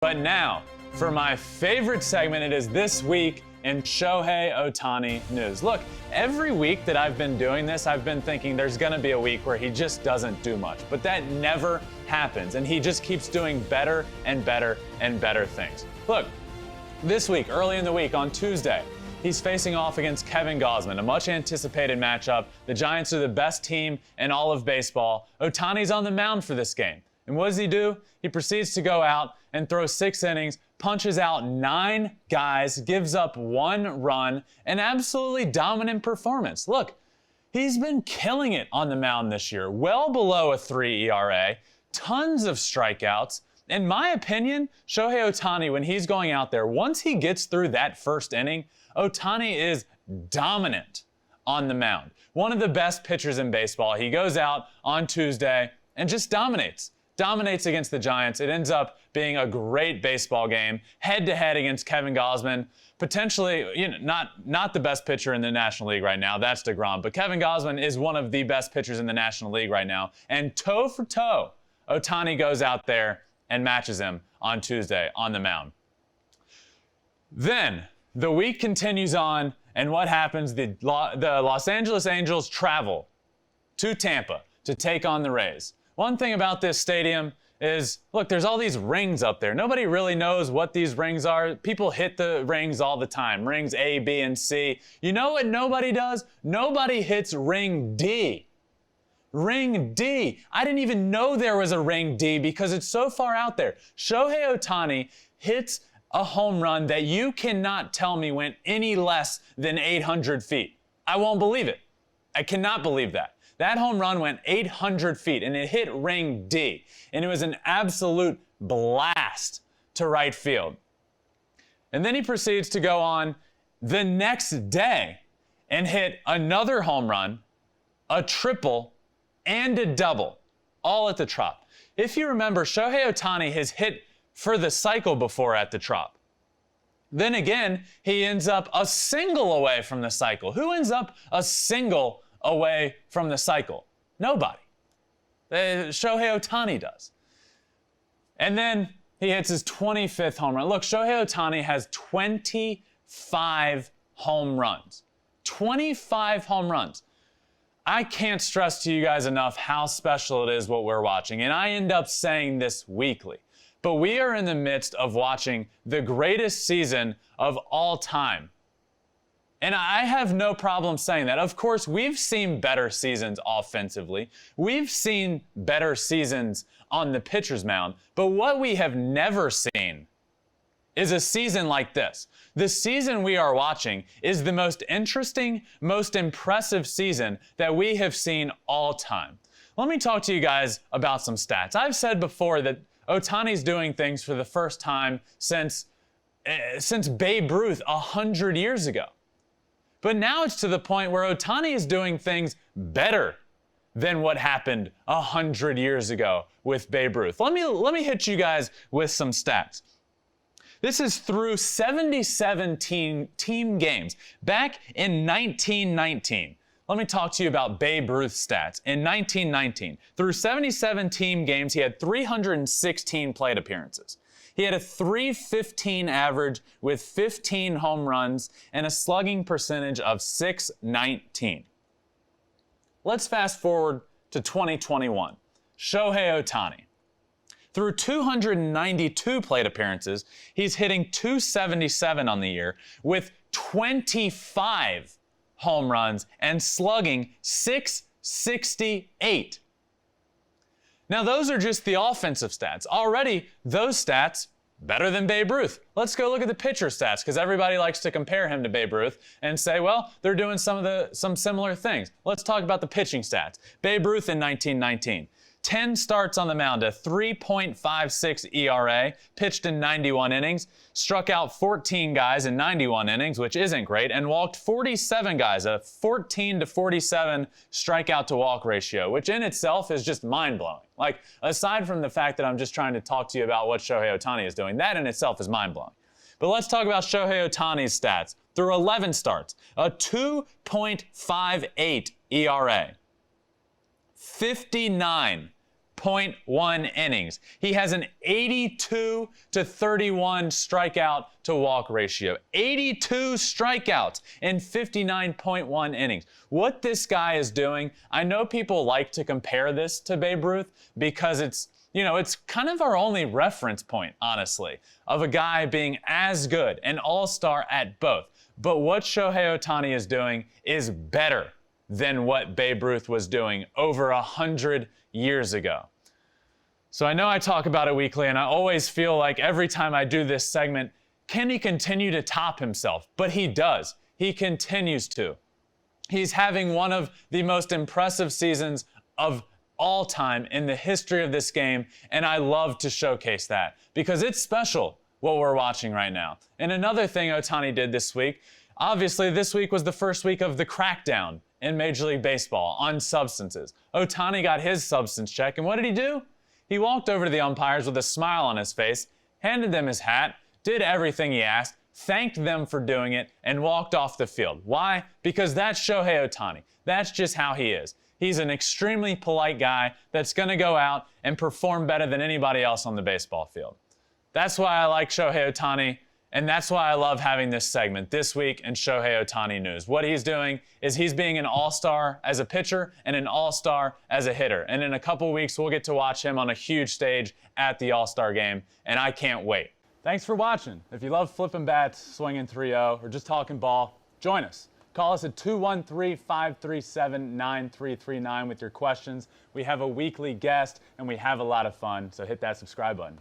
But now, for my favorite segment, it is This Week in Shohei Ohtani News. Look, every week that I've been doing this, I've been thinking there's gonna be a week where he just doesn't do much, but that never happens, and he just keeps doing better and better and better things. Look, this week, early in the week, on Tuesday, he's facing off against Kevin Gausman, a much anticipated matchup. The Giants are the best team in all of baseball. Ohtani's on the mound for this game. And what does he do? He proceeds to go out and throw 6 innings, punches out 9 guys, gives up 1 run, an absolutely dominant performance. Look, he's been killing it on the mound this year, well below a 3 ERA, tons of strikeouts. In my opinion, Shohei Ohtani, when he's going out there, once he gets through that first inning, Ohtani is dominant on the mound. One of the best pitchers in baseball. He goes out on Tuesday and just dominates against the Giants. It ends up being a great baseball game, head-to-head against Kevin Gausman. Potentially, not the best pitcher in the National League right now. That's DeGrom. But Kevin Gausman is one of the best pitchers in the National League right now. And toe for toe, Ohtani goes out there and matches him on Tuesday on the mound. Then the week continues on, and what happens? The Los Angeles Angels travel to Tampa to take on the Rays. One thing about this stadium is, look, there's all these rings up there. Nobody really knows what these rings are. People hit the rings all the time. Rings A, B, and C. You know what nobody does? Nobody hits ring D. Ring D. I didn't even know there was a ring D because it's so far out there. Shohei Ohtani hits a home run that you cannot tell me went any less than 800 feet. I won't believe it. I cannot believe that. That home run went 800 feet, and it hit ring D, and it was an absolute blast to right field. And then he proceeds to go on the next day and hit another home run, a triple, and a double, all at the Trop. If you remember, Shohei Ohtani has hit for the cycle before at the Trop. Then again, he ends up a single away from the cycle. Who ends up a single away from the cycle? Nobody. Shohei Ohtani does. And then he hits his 25th home run. Look, Shohei Ohtani has 25 home runs. 25 home runs. I can't stress to you guys enough how special it is what we're watching. And I end up saying this weekly. But we are in the midst of watching the greatest season of all time. And I have no problem saying that. Of course, we've seen better seasons offensively. We've seen better seasons on the pitcher's mound. But what we have never seen is a season like this. The season we are watching is the most interesting, most impressive season that we have seen all time. Let me talk to you guys about some stats. I've said before that Ohtani's doing things for the first time since Babe Ruth 100 years ago. But now it's to the point where Ohtani is doing things better than what happened 100 years ago with Babe Ruth. Let me hit you guys with some stats. This is through 77 team games. Back in 1919, let me talk to you about Babe Ruth's stats. In 1919, through 77 team games, he had 316 plate appearances. He had a .315 average with 15 home runs and a slugging percentage of .619. Let's fast forward to 2021. Shohei Ohtani. Through 292 plate appearances, he's hitting .277 on the year with 25 home runs and slugging .668. Now, those are just the offensive stats. Already, those stats, better than Babe Ruth. Let's go look at the pitcher stats, because everybody likes to compare him to Babe Ruth and say, well, they're doing some similar things. Let's talk about the pitching stats. Babe Ruth in 1919. 10 starts on the mound, a 3.56 ERA, pitched in 91 innings, struck out 14 guys in 91 innings, which isn't great, and walked 47 guys, a 14 to 47 strikeout to walk ratio, which in itself is just mind-blowing. Like, aside from the fact that I'm just trying to talk to you about what Shohei Ohtani is doing, that in itself is mind-blowing. But let's talk about Shohei Ohtani's stats. Through 11 starts, a 2.58 ERA, 59 59.1 innings. He has an 82 to 31 strikeout to walk ratio. 82 strikeouts in 59.1 innings. What this guy is doing, I know people like to compare this to Babe Ruth because it's kind of our only reference point, honestly, of a guy being as good, an all-star at both. But what Shohei Ohtani is doing is better than what Babe Ruth was doing over 100 years ago. So I know I talk about it weekly, and I always feel like every time I do this segment, can he continue to top himself? But he does. He continues to. He's having one of the most impressive seasons of all time in the history of this game, and I love to showcase that because it's special what we're watching right now. And another thing Ohtani did this week, obviously this week was the first week of the crackdown in Major League Baseball on substances. Ohtani got his substance check, and what did he do? He walked over to the umpires with a smile on his face, handed them his hat, did everything he asked, thanked them for doing it, and walked off the field. Why? Because that's Shohei Ohtani. That's just how he is. He's an extremely polite guy that's going to go out and perform better than anybody else on the baseball field. That's why I like Shohei Ohtani, and that's why I love having this segment this week in Shohei Ohtani News. What he's doing is he's being an all-star as a pitcher and an all-star as a hitter. And in a couple weeks, we'll get to watch him on a huge stage at the All-Star Game, and I can't wait. Thanks for watching. If you love Flippin Bats, swinging 3-0, or just talking ball, join us. Call us at 213-537-9339 with your questions. We have a weekly guest, and we have a lot of fun, so hit that subscribe button.